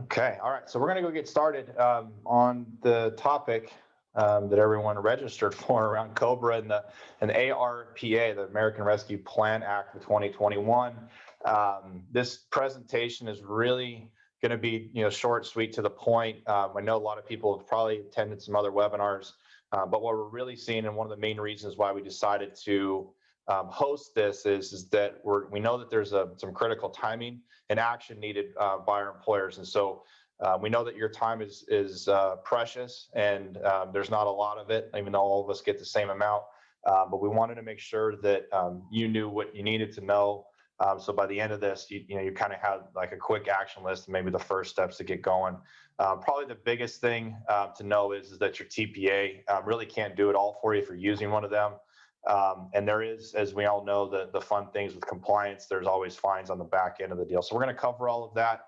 Okay, all right. So we're going to go get started on the topic that everyone registered for around COBRA and the ARPA, the American Rescue Plan Act of 2021. This presentation is really going to be, short, sweet, to the point. I know a lot of people have probably attended some other webinars, but what we're really seeing, and one of the main reasons why we decided to host this is that we know that there's some critical timing and action needed by our employers. And so we know that your time is precious, and there's not a lot of it, even though all of us get the same amount. But we wanted to make sure that you knew what you needed to know. So by the end of this, you kind of had like a quick action list and maybe the first steps to get going. Probably the biggest thing to know is that your TPA really can't do it all for you if you're using one of them. And there is, as we all know, the fun things with compliance. There's always fines on the back end of the deal. So we're going to cover all of that,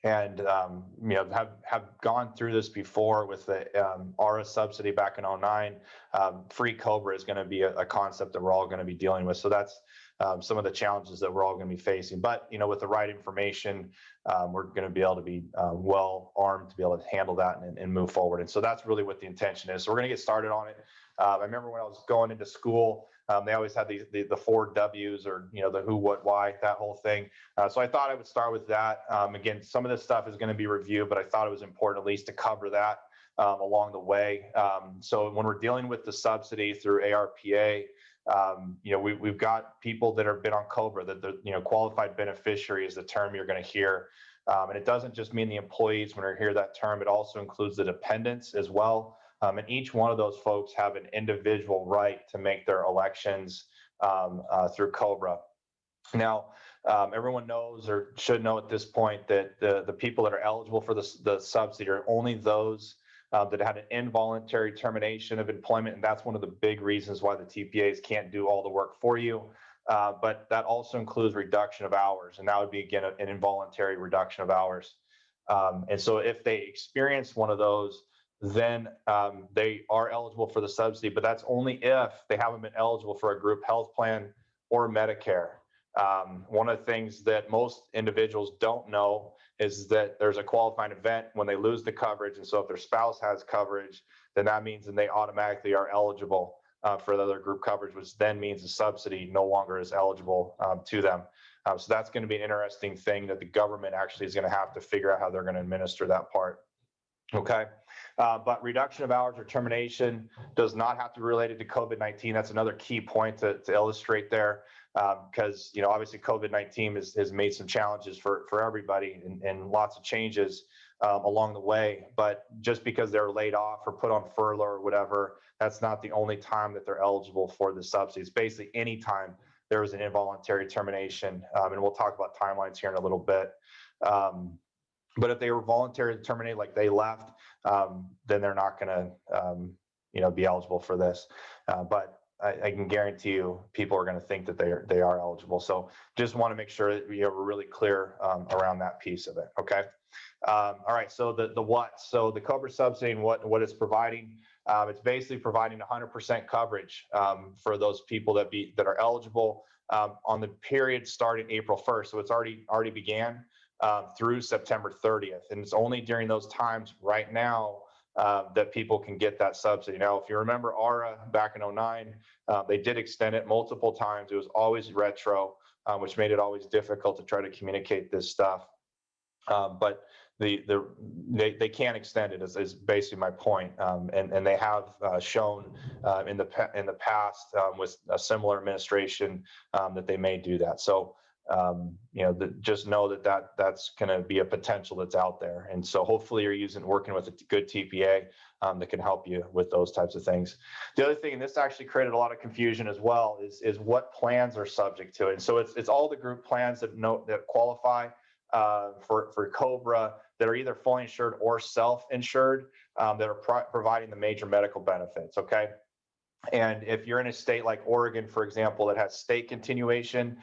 and have gone through this before with the ARPA subsidy back in 2009. Free COBRA is going to be a concept that we're all going to be dealing with. So that's some of the challenges that we're all going to be facing. But with the right information, we're going to be able to be well armed to be able to handle that and move forward. And so that's really what the intention is. So we're going to get started on it. I remember when I was going into school, they always had the 4 W's, or the who, what, why, that whole thing. So I thought I would start with that. Again, some of this stuff is going to be reviewed, but I thought it was important at least to cover that along the way. So when we're dealing with the subsidy through ARPA, we've got people that have been on COBRA, that the qualified beneficiary is the term you're going to hear. And it doesn't just mean the employees when you hear that term, it also includes the dependents as well. And each one of those folks have an individual right to make their elections through COBRA. Now, everyone knows or should know at this point that the people that are eligible for the subsidy are only those that had an involuntary termination of employment. And that's one of the big reasons why the TPAs can't do all the work for you. But that also includes reduction of hours. And that would be, again, an involuntary reduction of hours. And so if they experience one of those, then they are eligible for the subsidy, but that's only if they haven't been eligible for a group health plan or Medicare. One of the things that most individuals don't know is that there's a qualifying event when they lose the coverage. And so if their spouse has coverage, then that means that they automatically are eligible for the other group coverage, which then means the subsidy no longer is eligible to them. So that's going to be an interesting thing that the government actually is going to have to figure out how they're going to administer that part. Okay. But reduction of hours or termination does not have to be related to COVID-19. That's another key point to illustrate there, because obviously COVID-19 has made some challenges for everybody and lots of changes along the way. But just because they're laid off or put on furlough or whatever, that's not the only time that they're eligible for the subsidy. It's basically any time there is an involuntary termination, and we'll talk about timelines here in a little bit. But if they were voluntarily terminated, like they left, then they're not going to, be eligible for this. But I can guarantee you, people are going to think that they are eligible. So just want to make sure that we're really clear around that piece of it. Okay. All right. So the what? So the COBRA subsidy and what it's providing. It's basically providing 100% coverage for those people that are eligible on the period starting April 1st. So it's already began. Through September 30th. And it's only during those times right now that people can get that subsidy. Now, if you remember ARPA back in 2009, they did extend it multiple times. It was always retro, which made it always difficult to try to communicate this stuff. But they can't extend it is basically my point. And they have shown in the past with a similar administration that they may do that. So just know that's going to be a potential that's out there. And so hopefully you're working with a good TPA that can help you with those types of things. The other thing, and this actually created a lot of confusion as well, is what plans are subject to it. And so it's all the group plans that qualify for COBRA that are either fully insured or self-insured that are providing the major medical benefits. Okay. And if you're in a state like Oregon, for example, that has state continuation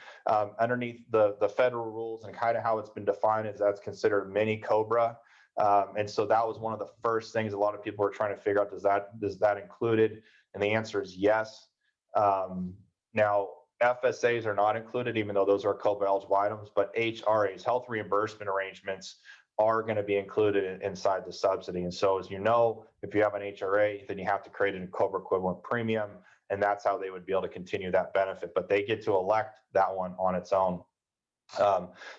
underneath the federal rules, and kind of how it's been defined is that's considered mini COBRA. And so that was one of the first things a lot of people were trying to figure out, does that include it? And the answer is yes. Now, FSAs are not included, even though those are COBRA eligible items, but HRAs, health reimbursement arrangements, are going to be included inside the subsidy. And so, as you know, if you have an HRA, then you have to create a COBRA equivalent premium, and that's how they would be able to continue that benefit. But they get to elect that one on its own.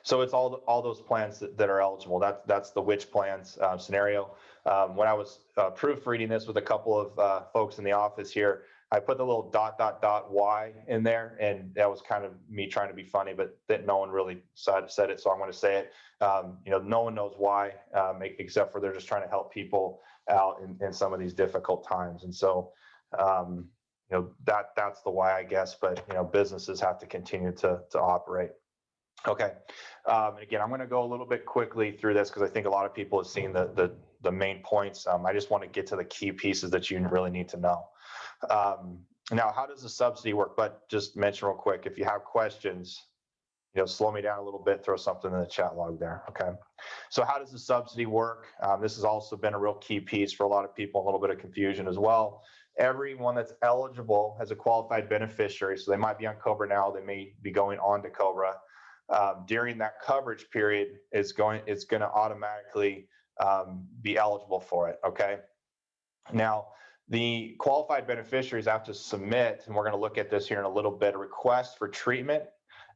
So it's all those plans that are eligible. That's the which plans scenario. When I was proofreading this with a couple of folks in the office here, I put the little ... Y in there, and that was kind of me trying to be funny, but that no one really said it, so I'm going to say it. No one knows why, except for they're just trying to help people out in some of these difficult times. And so, that's the why, I guess. But businesses have to continue to operate. Okay. Again, I'm going to go a little bit quickly through this because I think a lot of people have seen the main points. I just want to get to the key pieces that you really need to know. Now, how does the subsidy work? But just mention real quick, if you have questions, slow me down a little bit, throw something in the chat log there. Okay. So how does the subsidy work? This has also been a real key piece for a lot of people, a little bit of confusion as well. Everyone that's eligible as a qualified beneficiary, so they might be on COBRA now, they may be going on to COBRA. During that coverage period, it's going to automatically be eligible for it. Okay. Now, the qualified beneficiaries have to submit, and we're going to look at this here in a little bit, a request for treatment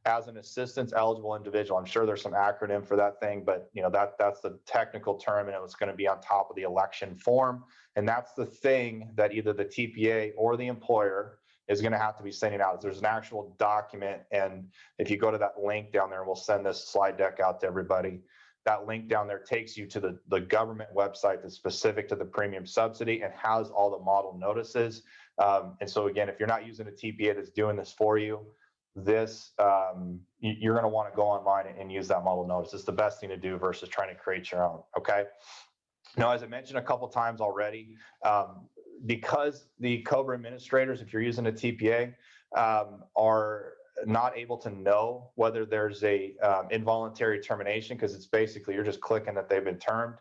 as an assistance eligible individual. I'm sure there's some acronym for that thing, but that's the technical term, and it's going to be on top of the election form. And that's the thing that either the TPA or the employer is going to have to be sending out. There's an actual document, and if you go to that link down there, we'll send this slide deck out to everybody. That link down there takes you to the government website that's specific to the premium subsidy and has all the model notices. And so again, if you're not using a TPA that's doing this for you, you're going to want to go online and use that model notice. It's the best thing to do versus trying to create your own. Okay. Now, as I mentioned a couple times already, because the COBRA administrators, if you're using a TPA, are not able to know whether there's a involuntary termination, because it's basically you're just clicking that they've been termed.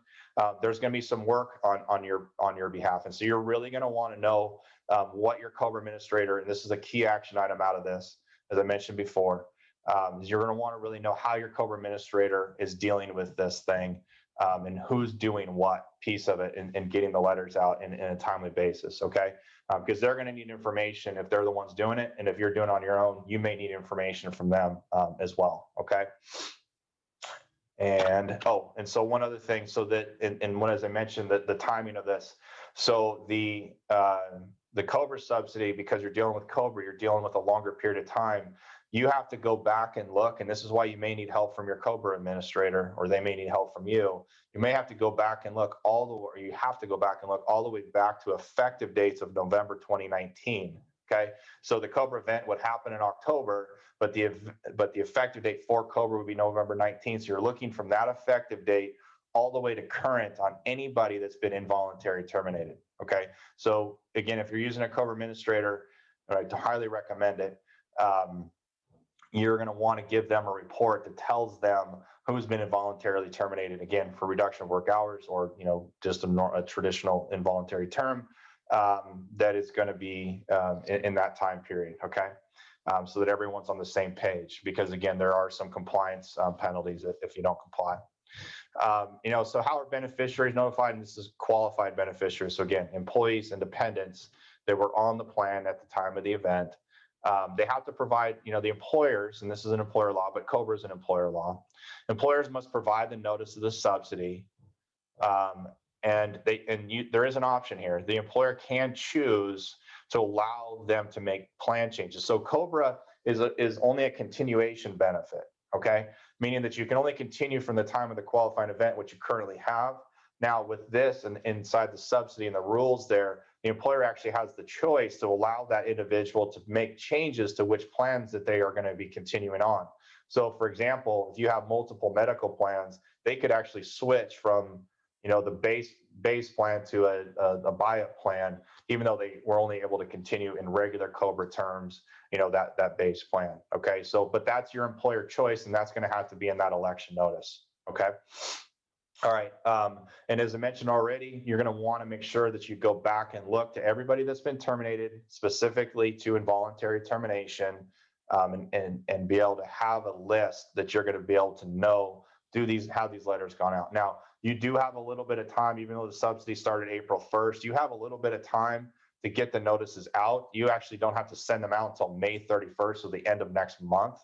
There's going to be some work on your behalf, and so you're really going to want to know what your COBRA administrator, and this is a key action item out of this, as I mentioned before, you're going to want to really know how your COBRA administrator is dealing with this thing. And who's doing what piece of it and getting the letters out in a timely basis, okay? Because they're going to need information if they're the ones doing it. And if you're doing it on your own, you may need information from them as well, okay? And so one other thing, so that, and when, as I mentioned, the timing of this, so the COBRA subsidy, because you're dealing with COBRA, you're dealing with a longer period of time. You have to go back and look, and this is why you may need help from your COBRA administrator, or they may need help from you. You may have to go back and look all the way back to effective dates of November 2019. Okay, so the COBRA event would happen in October, but the effective date for COBRA would be November 19th. So you're looking from that effective date all the way to current on anybody that's been involuntarily terminated. Okay, so again, if you're using a COBRA administrator, I highly recommend it. You're going to want to give them a report that tells them who's been involuntarily terminated, again, for reduction of work hours, or just a traditional involuntary term that is going to be in that time period. Okay, so that everyone's on the same page, because again, there are some compliance penalties if you don't comply. So how are beneficiaries notified? And this is qualified beneficiaries. So again, employees and dependents that were on the plan at the time of the event. They have to provide, the employers, and this is an employer law, but COBRA is an employer law. Employers must provide the notice of the subsidy, there is an option here. The employer can choose to allow them to make plan changes. So COBRA is only a continuation benefit, okay? Meaning that you can only continue from the time of the qualifying event, which you currently have. Now with this and inside the subsidy and the rules there, the employer actually has the choice to allow that individual to make changes to which plans that they are going to be continuing on. So for example, if you have multiple medical plans, they could actually switch from the base plan to a buy-up plan, even though they were only able to continue in regular COBRA terms, that base plan. Okay, so but that's your employer choice, and that's going to have to be in that election notice. Okay. All right. And as I mentioned already, you're going to want to make sure that you go back and look to everybody that's been terminated, specifically to involuntary termination, and be able to have a list that you're going to be able to know, have these letters gone out. Now, you do have a little bit of time, even though the subsidy started April 1st, you have a little bit of time to get the notices out. You actually don't have to send them out until May 31st, so the end of next month.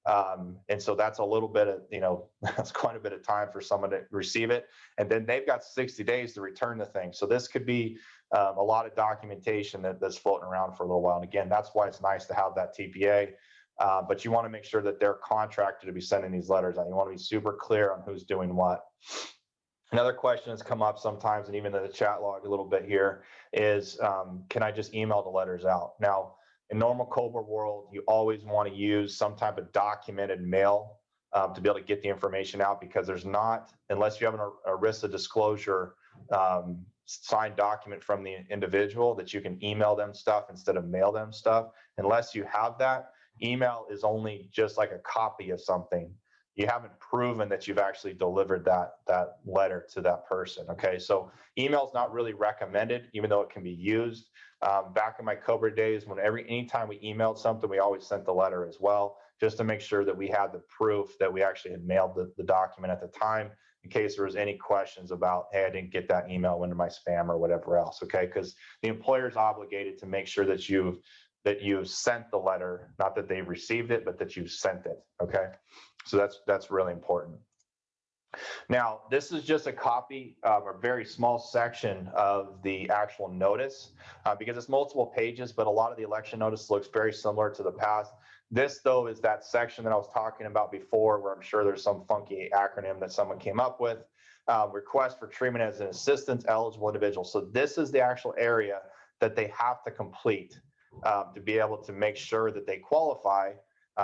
And so that's a little bit of, that's quite a bit of time for someone to receive it. And then they've got 60 days to return the thing. So this could be a lot of documentation that's floating around for a little while. And again, that's why it's nice to have that TPA. But you want to make sure that they're contracted to be sending these letters out. You want to be super clear on who's doing what. Another question that's come up sometimes, and even in the chat log a little bit here, is can I just email the letters out? Now, in normal COBRA world, you always want to use some type of documented mail to be able to get the information out, because there's not, unless you have an ERISA disclosure signed document from the individual that you can email them stuff instead of mail them stuff. Unless you have that, email is only just like a copy of something. You haven't proven that you've actually delivered that letter to that person. Okay, so email is not really recommended, even though it can be used. Back in my COBRA days, anytime we emailed something, we always sent the letter as well, just to make sure that we had the proof that we actually had mailed the document at the time, in case there was any questions about, hey, I didn't get that email, went to my spam or whatever else. Okay, because the employer is obligated to make sure that you've sent the letter, not that they've received it, but that you've sent it. Okay, so that's really important. Now, this is just a copy of a very small section of the actual notice because it's multiple pages, but a lot of the election notice looks very similar to the past. This, though, is that section that I was talking about before, where I'm sure there's some funky acronym that someone came up with. Request for treatment as an assistance eligible individual. So this is the actual area that they have to complete to be able to make sure that they qualify,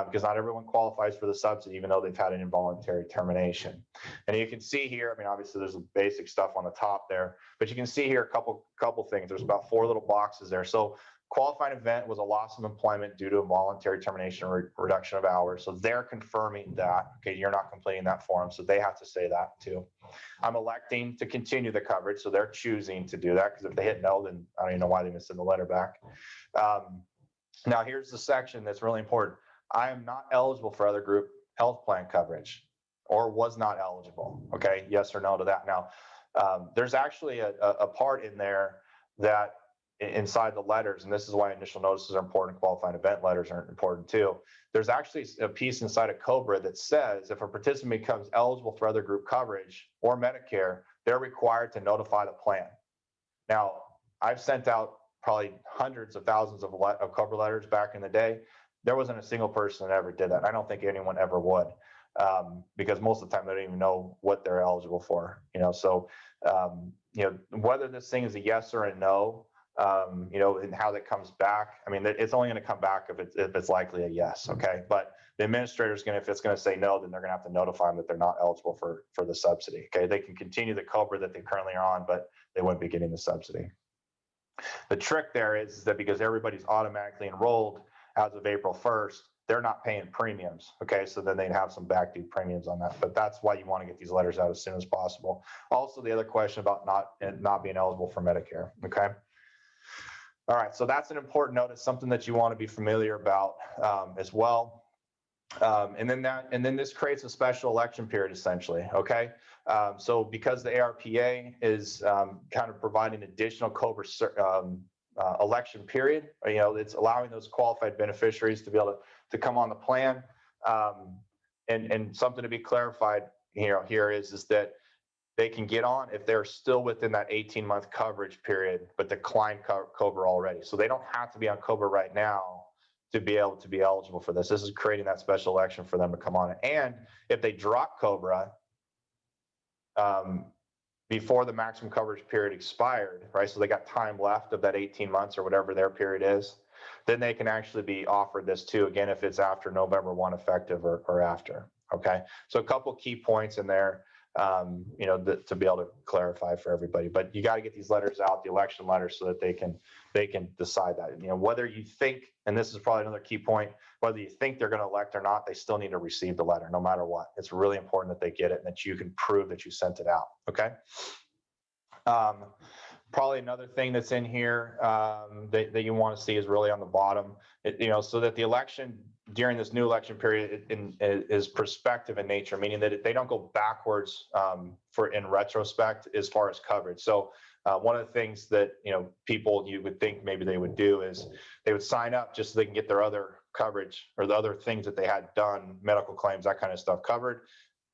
because not everyone qualifies for the subsidy, even though they've had an involuntary termination. And you can see here, I mean, obviously there's basic stuff on the top there, but you can see here a couple things. There's about 4 little boxes there. So qualifying event was a loss of employment due to involuntary termination or reduction of hours. So they're confirming that, okay, you're not completing that form, so they have to say that too. I'm electing to continue the coverage, so they're choosing to do that, because if they hit no, then I don't even know why they didn't send the letter back. Now here's the section that's really important. I am not eligible for other group health plan coverage, or was not eligible. Okay, yes or no to that. Now, there's actually a part in there that inside the letters, and this is why initial notices are important, qualifying event letters are important too. There's actually a piece inside of COBRA that says if a participant becomes eligible for other group coverage or Medicare, they're required to notify the plan. Now, I've sent out probably hundreds of thousands of COBRA letters back in the day. There wasn't a single person that ever did that. I don't think anyone ever would, because most of the time they don't even know what they're eligible for. So whether this thing is a yes or a no, and how that comes back. I mean, it's only going to come back if it's likely a yes. Okay, but the administrator is if it's going to say no, then they're going to have to notify them that they're not eligible for the subsidy. Okay, they can continue the COBRA that they currently are on, but they wouldn't be getting the subsidy. The trick there is that because everybody's automatically enrolled as of April 1st, they're not paying premiums. Okay, so then they'd have some back due premiums on that. But that's why you want to get these letters out as soon as possible. Also, the other question about not being eligible for Medicare. Okay. All right, so that's an important note. It's something that you want to be familiar about as well. And then this creates a special election period, essentially. Okay, so because the ARPA is kind of providing additional COBRA election period, it's allowing those qualified beneficiaries to be able to come on the plan. And something to be clarified here is that they can get on if they're still within that 18-month coverage period, but declined COBRA already. So they don't have to be on COBRA right now to be able to be eligible for this. This is creating that special election for them to come on it. And if they drop COBRA before the maximum coverage period expired, right? So they got time left of that 18 months or whatever their period is, then they can actually be offered this too, again, if it's after November 1 effective or after. Okay, so a couple key points in there, to be able to clarify for everybody. But you got to get these letters out, the election letters, so that they can decide that. Whether you think, and this is probably another key point, whether you think they're going to elect or not, they still need to receive the letter, no matter what. It's really important that they get it and that you can prove that you sent it out. Okay. Probably another thing that's in here that you want to see is really on the bottom, so that the election during this new election period is prospective in nature, meaning that they don't go backwards in retrospect as far as coverage. So one of the things that people you would think maybe they would do is they would sign up just so they can get their other coverage or the other things that they had done, medical claims, that kind of stuff covered.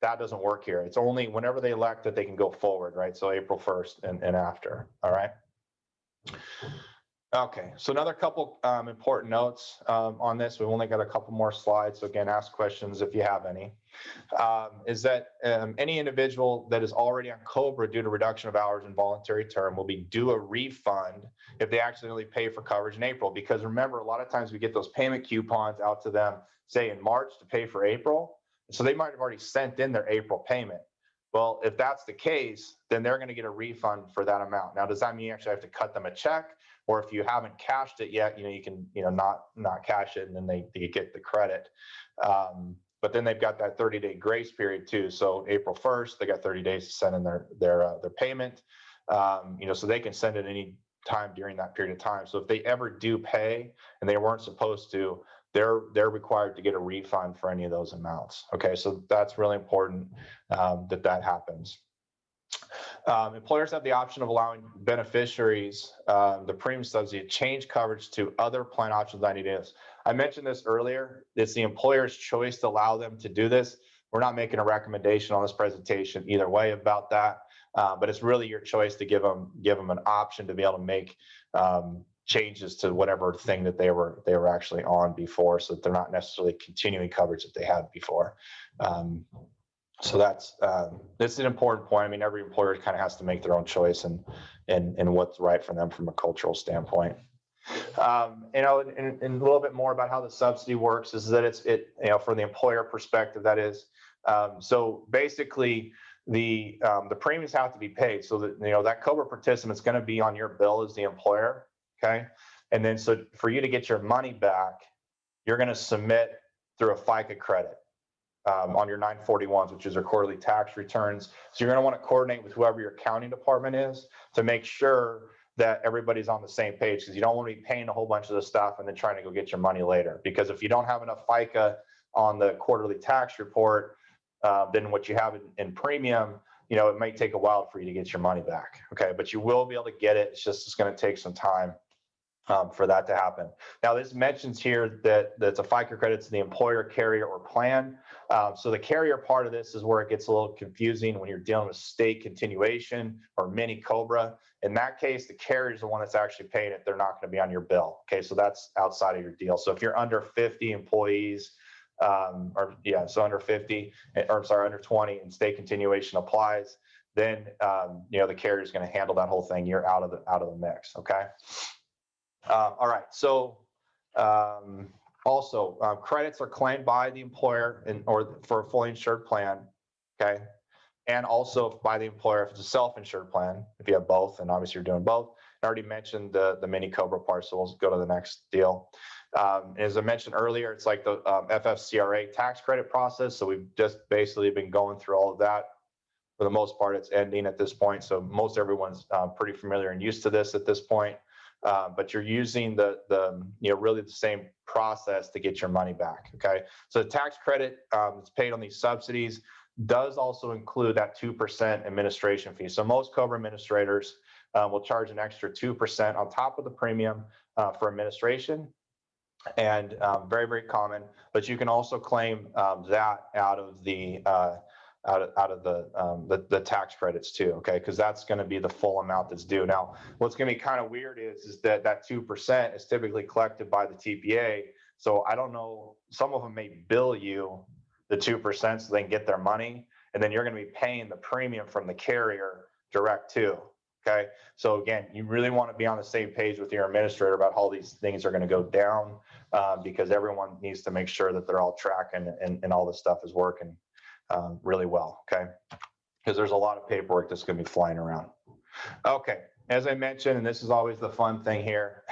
That doesn't work here. It's only whenever they elect that they can go forward, right? So April 1st and after, all right? Okay, so another couple important notes on this. We've only got a couple more slides, so again, ask questions if you have any. Is that any individual that is already on COBRA due to reduction of hours in voluntary term will be due a refund if they accidentally pay for coverage in April. Because remember, a lot of times we get those payment coupons out to them, say in March to pay for April. So they might have already sent in their April payment. Well, if that's the case, then they're going to get a refund for that amount. Now, does that mean you actually have to cut them a check? Or if you haven't cashed it yet, you can not cash it, and then they get the credit. But then they've got that 30-day grace period too. So April 1st, they got 30 days to send in their payment. So they can send it any time during that period of time. So if they ever do pay and they weren't supposed to, they're required to get a refund for any of those amounts. Okay, so that's really important that happens. Employers have the option of allowing beneficiaries the premium subsidy to change coverage to other plan options 90 days. I mentioned this earlier. It's the employer's choice to allow them to do this. We're not making a recommendation on this presentation either way about that, but it's really your choice to give them an option to be able to make changes to whatever thing that they were actually on before, so that they're not necessarily continuing coverage that they had before. So that's an important point. I mean, every employer kind of has to make their own choice and what's right for them from a cultural standpoint. And a little bit more about how the subsidy works is that it's from the employer perspective, that is. So basically, the premiums have to be paid, so that that COBRA participant is going to be on your bill as the employer. Okay, and then so for you to get your money back, you're going to submit through a FICA credit on your 941s, which is your quarterly tax returns. So you're going to want to coordinate with whoever your accounting department is to make sure that everybody's on the same page, because you don't want to be paying a whole bunch of the stuff and then trying to go get your money later. Because if you don't have enough FICA on the quarterly tax report, then what you have in premium, it may take a while for you to get your money back. Okay, but you will be able to get it. It's going to take some time for that to happen. Now, this mentions here that it's a FICA credit to the employer, carrier, or plan. So the carrier part of this is where it gets a little confusing when you're dealing with state continuation or mini COBRA. In that case, the carrier is the one that's actually paying it. They're not going to be on your bill. Okay, so that's outside of your deal. So if you're under 50 employees, under 50, under 20, and state continuation applies, then the carrier is going to handle that whole thing. You're out of the mix. Okay. All right. So also credits are claimed by the employer or for a fully insured plan. Okay. And also by the employer if it's a self-insured plan, if you have both, and obviously you're doing both. I already mentioned the mini COBRA part, so we'll go to the next deal. As I mentioned earlier, it's like the FFCRA tax credit process. So we've just basically been going through all of that. For the most part, it's ending at this point. So most everyone's pretty familiar and used to this at this point. But you're using really the same process to get your money back. Okay, so the tax credit that's paid on these subsidies does also include that 2% administration fee. So most COBRA administrators will charge an extra 2% on top of the premium for administration, and very, very common. But you can also claim that out of the the tax credits too, okay? Because that's going to be the full amount that's due. Now, what's going to be kind of weird is that 2% is typically collected by the TPA. So I don't know, some of them may bill you the 2% so they can get their money, and then you're going to be paying the premium from the carrier direct too. Okay, so again, you really want to be on the same page with your administrator about how these things are going to go down, because everyone needs to make sure that they're all tracking and all this stuff is working really well. Okay, because there's a lot of paperwork that's going to be flying around. Okay, as I mentioned, and this is always the fun thing here,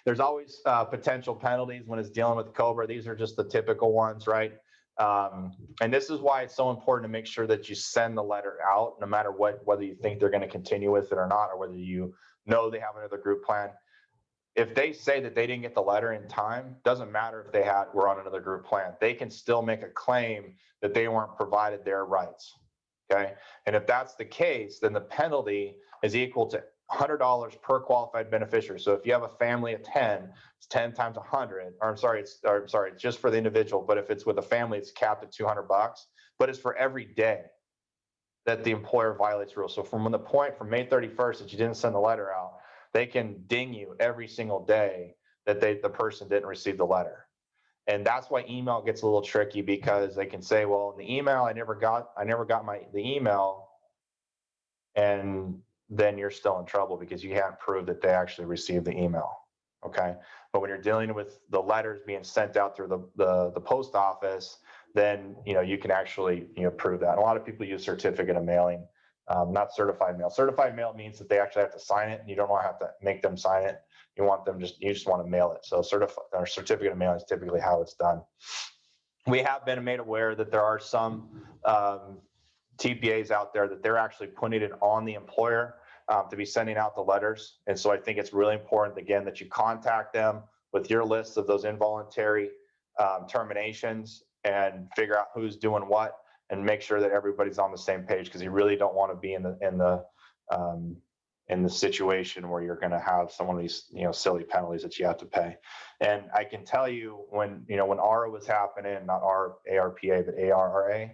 there's always potential penalties when it's dealing with COBRA. These are just the typical ones, right? And this is why it's so important to make sure that you send the letter out, no matter whether you think they're going to continue with it or not, or whether you know they have another group plan. If they say that they didn't get the letter in time, doesn't matter if they were on another group plan. They can still make a claim that they weren't provided their rights. Okay. And if that's the case, then the penalty is equal to $100 per qualified beneficiary. So if you have a family of 10, it's 10 times 100. Or I'm sorry, it's just for the individual. But if it's with a family, it's capped at $200. But it's for every day that the employer violates rules. So from the point from May 31st that you didn't send the letter out, they can ding you every single day that the person didn't receive the letter. And that's why email gets a little tricky, because they can say, well, in the email, I never got the email, and then you're still in trouble because you haven't proved that they actually received the email. Okay. But when you're dealing with the letters being sent out through the post office, then, you can actually, prove that. And a lot of people use certificate of mailing, not certified mail. Certified mail means that they actually have to sign it, and you don't want to have to make them sign it. You just want to mail it. So certificate of mailing is typically how it's done. We have been made aware that there are some TPAs out there that they're actually putting it on the employer to be sending out the letters. And so I think it's really important, again, that you contact them with your list of those involuntary terminations and figure out who's doing what, and make sure that everybody's on the same page, because you really don't want to be in the situation where you're going to have some of these silly penalties that you have to pay. And I can tell you, when ARPA was happening, not ARPA but ARRA,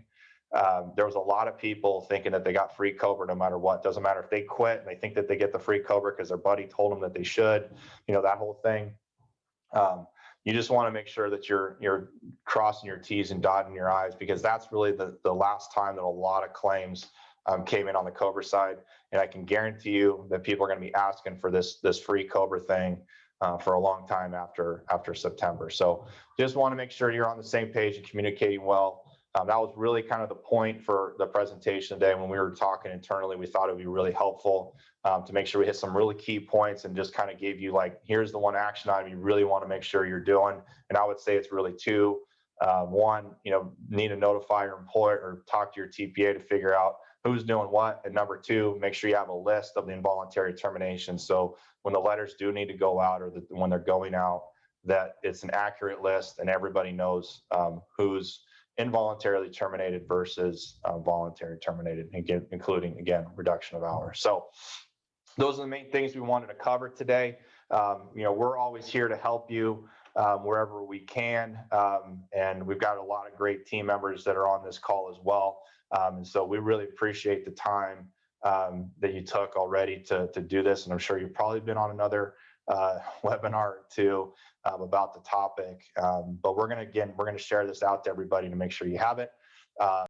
there was a lot of people thinking that they got free COBRA no matter what. Doesn't matter if they quit and they think that they get the free COBRA because their buddy told them that they should, that whole thing. You just want to make sure that you're crossing your T's and dotting your I's, because that's really the last time that a lot of claims came in on the COBRA side. And I can guarantee you that people are going to be asking for this free COBRA thing for a long time after September. So just want to make sure you're on the same page and communicating well. That was really kind of the point for the presentation today. When we were talking internally, we thought it would be really helpful to make sure we hit some really key points and just kind of gave you, like, here's the one action item you really want to make sure you're doing. And I would say it's really two. One, need to notify your employer or talk to your TPA to figure out who's doing what. And number two, make sure you have a list of the involuntary termination. So when the letters do need to go out, or when they're going out, that it's an accurate list and everybody knows who's involuntarily terminated versus voluntary terminated, including, again, reduction of hours. So those are the main things we wanted to cover today. We're always here to help you wherever we can. And we've got a lot of great team members that are on this call as well. And so we really appreciate the time that you took already to do this. And I'm sure you've probably been on another webinar or two about the topic. But we're going to share this out to everybody to make sure you have it.